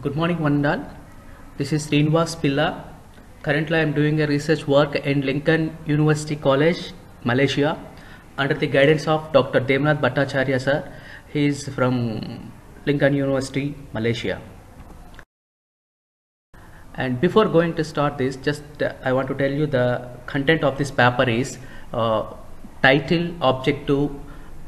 Good morning, one and all. This is Srinivas Pilla. Currently, I am doing a research work in Lincoln University College, Malaysia, under the guidance of Dr. Devnath Bhattacharya sir. He is from Lincoln University, Malaysia. And before going to start this, just I want to tell you the content of this paper is title, objective,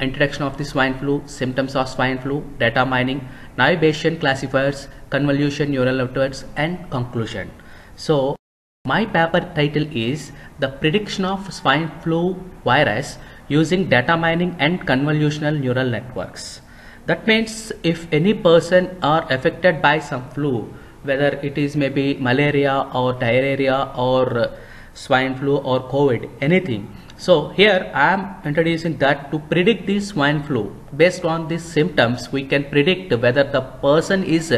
introduction of the swine flu, symptoms of swine flu, data mining, naive Bayesian classifiers, convolution neural networks, and conclusion. So my paper title is the prediction of swine flu virus using data mining and convolutional neural networks. That means if any person are affected by some flu, whether it is maybe malaria or diarrhea or swine flu or COVID, anything. So here I am introducing that to predict the swine flu. Based on these symptoms, we can predict whether the person is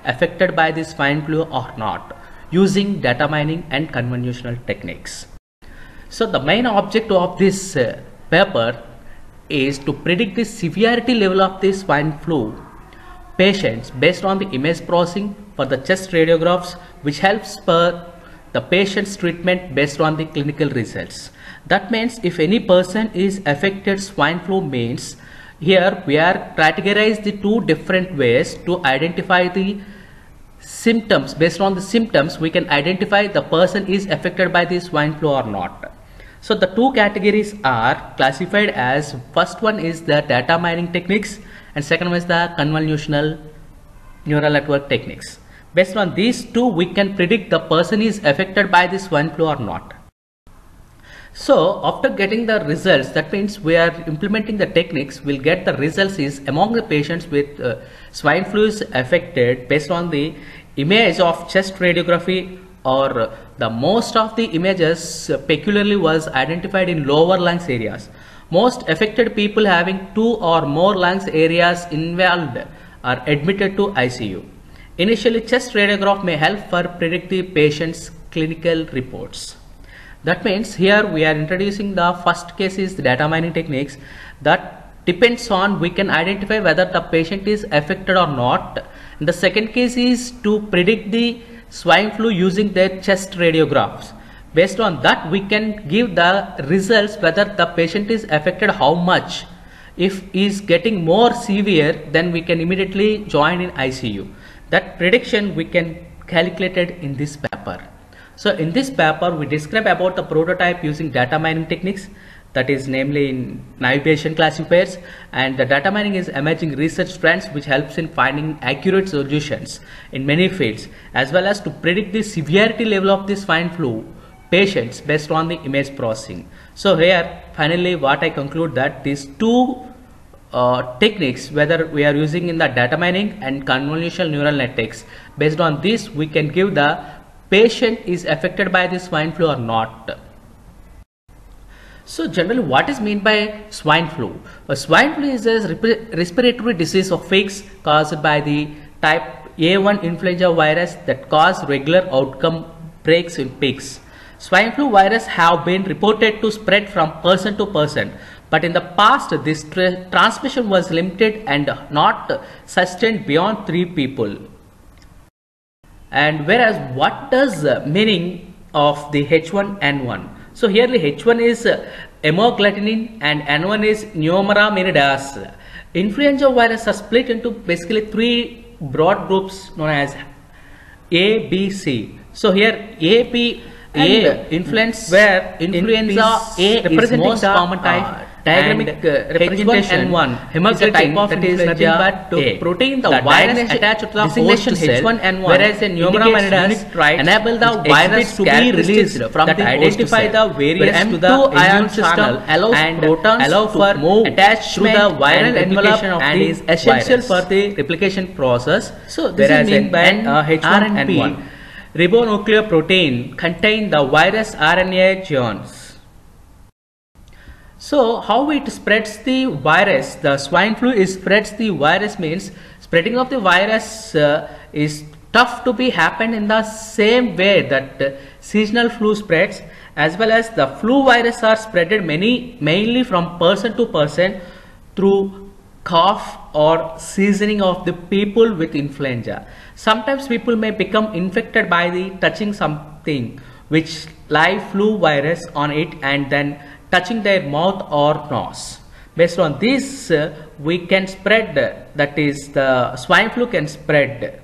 affected by the swine flu or not using data mining and convolutional techniques. So the main objective of this paper is to predict the severity level of the swine flu patients based on the image processing for the chest radiographs, which helps per the patient's treatment based on the clinical results. That means if any person is affected swine flu means here we are categorized the two different ways to identify the symptoms. Based on the symptoms, we can identify the person is affected by the swine flu or not. So the two categories are classified as, first one is the data mining techniques and second one is the convolutional neural network techniques. Based on these two, we can predict the person is affected by the swine flu or not. So after getting the results, that means we are implementing the techniques, we'll get the results is among the patients with swine flu is affected based on the image of chest radiography, or the most of the images peculiarly was identified in lower lungs areas. Most affected people having two or more lungs areas involved are admitted to ICU. Initially, chest radiograph may help for predict the patient's clinical reports. That means here we are introducing the first case is the data mining techniques. That depends on we can identify whether the patient is affected or not. And the second case is to predict the swine flu using their chest radiographs. Based on that, we can give the results whether the patient is affected how much. If is getting more severe, then we can immediately join in ICU. That prediction we can calculate it in this paper. So in this paper, we describe about the prototype using data mining techniques, that is namely in naive Bayesian classifiers, and the data mining is emerging research trends which helps in finding accurate solutions in many fields, as well as to predict the severity level of the swine flu patients based on the image processing. So here finally what I conclude that these two techniques, whether we are using in the data mining and convolutional neural networks, based on this we can give the patient is affected by the swine flu or not. So generally what is meant by swine flu? Swine flu is a respiratory disease of pigs caused by the type A1 influenza virus that cause regular outcome breaks in pigs. Swine flu virus have been reported to spread from person to person, but in the past this transmission was limited and not sustained beyond 3 people. And whereas what does meaning of the H1N1? So here the H1 is hemagglutinin and N1 is neuraminidase. Influenza virus are split into basically 3 broad groups known as A, B, C. So here A, B, influence where influenza A is most common type. Diagramic representation H1N1 is a type of influenza to protein the virus attached to the host cell, H1N1, whereas a neuraminidase enable the virus to be released from the identify the variants to the immune system, allows protons to move attached to the viral envelope and is essential for the replication process. So this is meant by H1N1. Ribonuclear protein contain the virus RNA genes. So how it spreads the virus? The swine flu is spreads the virus means spreading of the virus is tough to be happen in the same way that seasonal flu spreads, as well as the flu virus are spreaded mainly from person to person through cough, or seasoning of the people with influenza. Sometimes people may become infected by the touching something which live flu virus on it and then touching their mouth or nose. Based on this, we can spread, that is the swine flu can spread.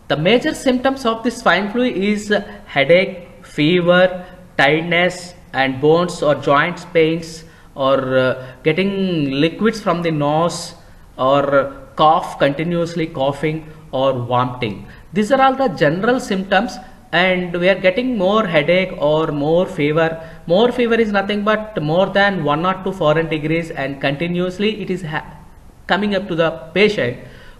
The major symptoms of the swine flu is headache, fever, tiredness and bones or joints pains, or getting liquids from the nose, or cough, continuously coughing or vomiting. These are all the general symptoms, and we are getting more headache or more fever. More fever is nothing but more than 1 or 2 foreign degrees, and continuously it is coming up to the patient.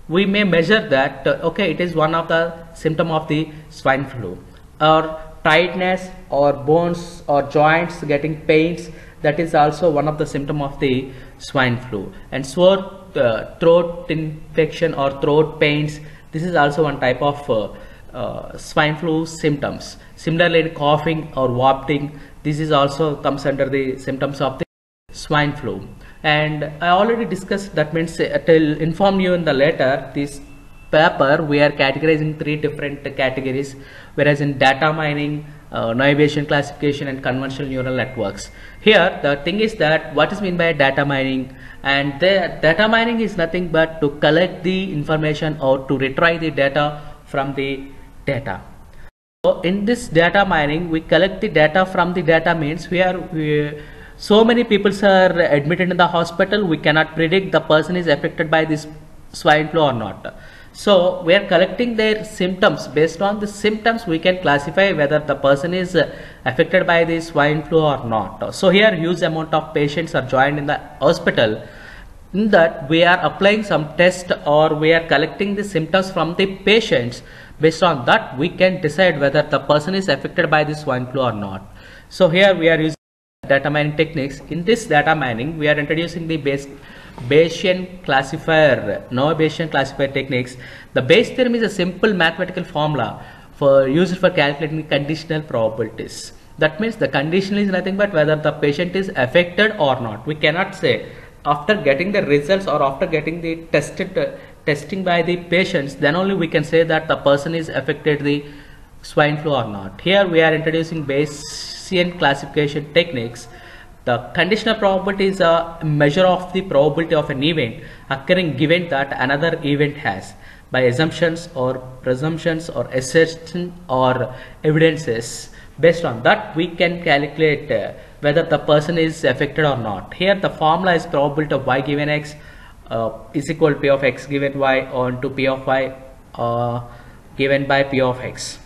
We may measure that okay, it is one of the symptom of the swine flu. Or tiredness or bones or joints getting pains, that is also one of the symptom of the swine flu. And sore throat infection or throat pains, this is also one type of swine flu symptoms. Similarly, coughing or vomiting, this is also comes under the symptoms of the swine flu. And I already discussed, that means I will inform you in the later this paper we are categorizing 3 different categories, whereas in data mining, Bayesian classification and convolutional neural networks. Here the thing is that what is meant by data mining, and the data mining is nothing but to collect the information or to retrieve the data from the data. So in this data mining, we collect the data from the data, means so many people are admitted in the hospital, we cannot predict the person is affected by this swine flu or not. So we are collecting their symptoms. Based on the symptoms, we can classify whether the person is affected by the swine flu or not. So here huge amount of patients are joined in the hospital. In that we are applying some test, or we are collecting the symptoms from the patients. Based on that, we can decide whether the person is affected by the swine flu or not. So here we are using data mining techniques. In this data mining, we are introducing the Bayesian classifier, Bayesian classifier techniques. The Bayes theorem is a simple mathematical formula used for calculating conditional probabilities. That means the conditional is nothing but whether the patient is affected or not. We cannot say after getting the results or after getting the testing by the patients, then only we can say that the person is affected the swine flu or not. Here we are introducing Bayesian classification techniques. The conditional probability is a measure of the probability of an event occurring given that another event has, by assumptions or presumptions or assertion or evidences. Based on that, we can calculate whether the person is affected or not. Here the formula is probability of y given x is equal to p of x given y on to p of y given by p of x.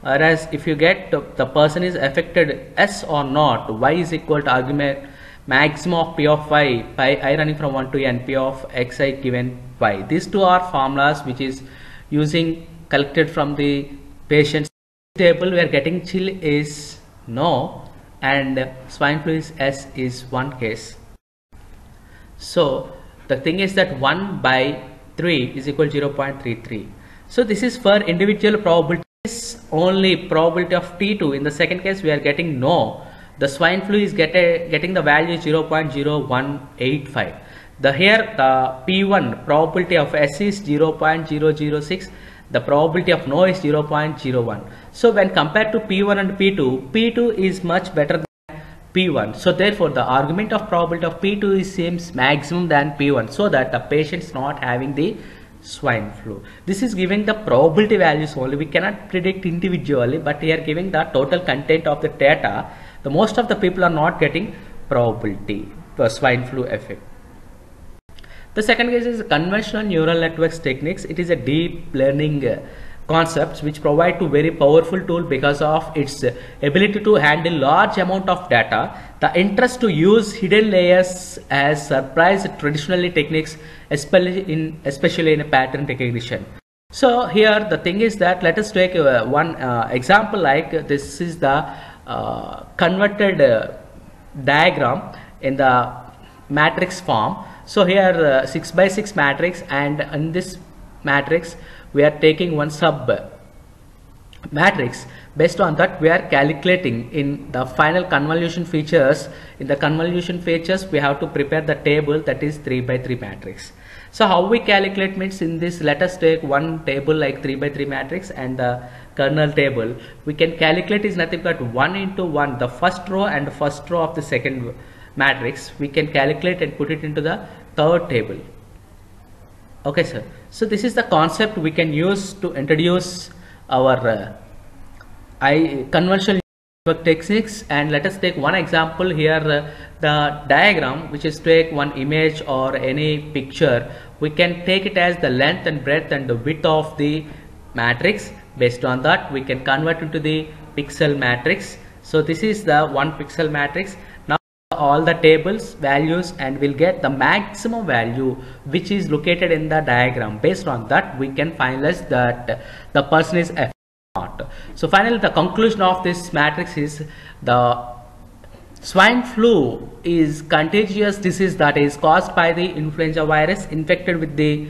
Whereas if you get the person is affected s or not, y is equal to argument maximum of p of y by I running from 1 to n, p of xi given y. These two are formulas which is using collected from the patient's table, where getting chill is no and swine flu is s is one case. So the thing is that 1 by 3 is equal to 0.33. So this is for individual probability. Only probability of T2. In the second case, we are getting no. The swine flu is getting the value 0.0185. Here the P1 probability of S is 0.006. The probability of no is 0.01. So when compared to P1 and P2, P2 is much better than P1. So therefore the argument of probability of P2 is seems maximum than P1, so that the patient is not having the swine flu. This is giving the probability values only. We cannot predict individually, but we are giving the total content of the data. The most of the people are not getting probability for swine flu effect. The second case is conventional neural networks techniques. It is a deep learning concepts which provide to very powerful tool because of its ability to handle large amount of data. The interest to use hidden layers has surprised traditionally techniques, especially in a pattern recognition. So here the thing is that let us take one example, like this is the converted diagram in the matrix form. So here 6 by 6 matrix, and in this matrix we are taking one sub matrix. Based on that, we are calculating in the final convolution features. In the convolution features, we have to prepare the table, that is 3 by 3 matrix. So how we calculate means, in this, let us take one table like 3 by 3 matrix and the kernel table. We can calculate is nothing but 1 into 1, the first row and the first row of the second matrix. We can calculate and put it into the third table. Okay sir, so this is the concept we can use to introduce our conventional network techniques. And let us take one example here, the diagram, which is take one image or any picture. We can take it as the length and breadth and the width of the matrix. Based on that, we can convert into the pixel matrix. So this is the 1 pixel matrix. Now all the tables values and we'll get the maximum value which is located in the diagram. Based on that, we can finalize that the person is F not. So finally, the conclusion of this matrix is the swine flu is contagious disease that is caused by the influenza virus. Infected with the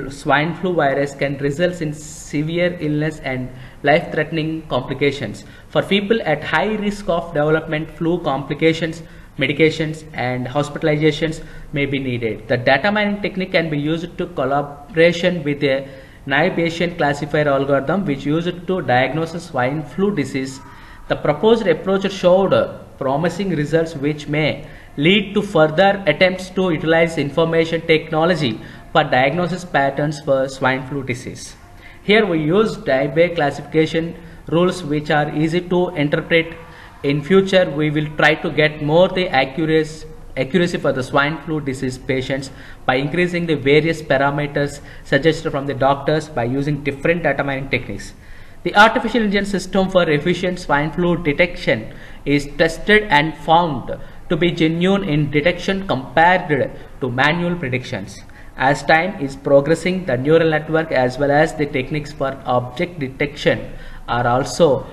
swine flu virus can result in severe illness and life-threatening complications. For people at high risk of development flu complications, medications and hospitalizations may be needed. The data mining technique can be used to collaboration with a naive Bayesian classifier algorithm which used to diagnose swine flu disease. The proposed approach showed promising results which may lead to further attempts to utilize information technology for diagnosis patterns for swine flu disease. Here we use Bayes classification rules which are easy to interpret. In future, we will try to get more the accuracy for the swine flu disease patients by increasing the various parameters suggested from the doctors by using different data mining techniques. The artificial intelligence system for efficient swine flu detection is tested and found to be genuine in detection compared to manual predictions. As time is progressing, the neural network as well as the techniques for object detection are also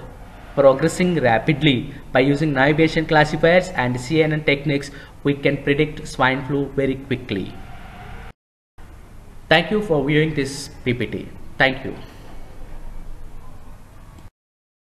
progressing rapidly. By using naive Bayesian classifiers and CNN techniques, we can predict swine flu very quickly. Thank you for viewing this PPT. Thank you.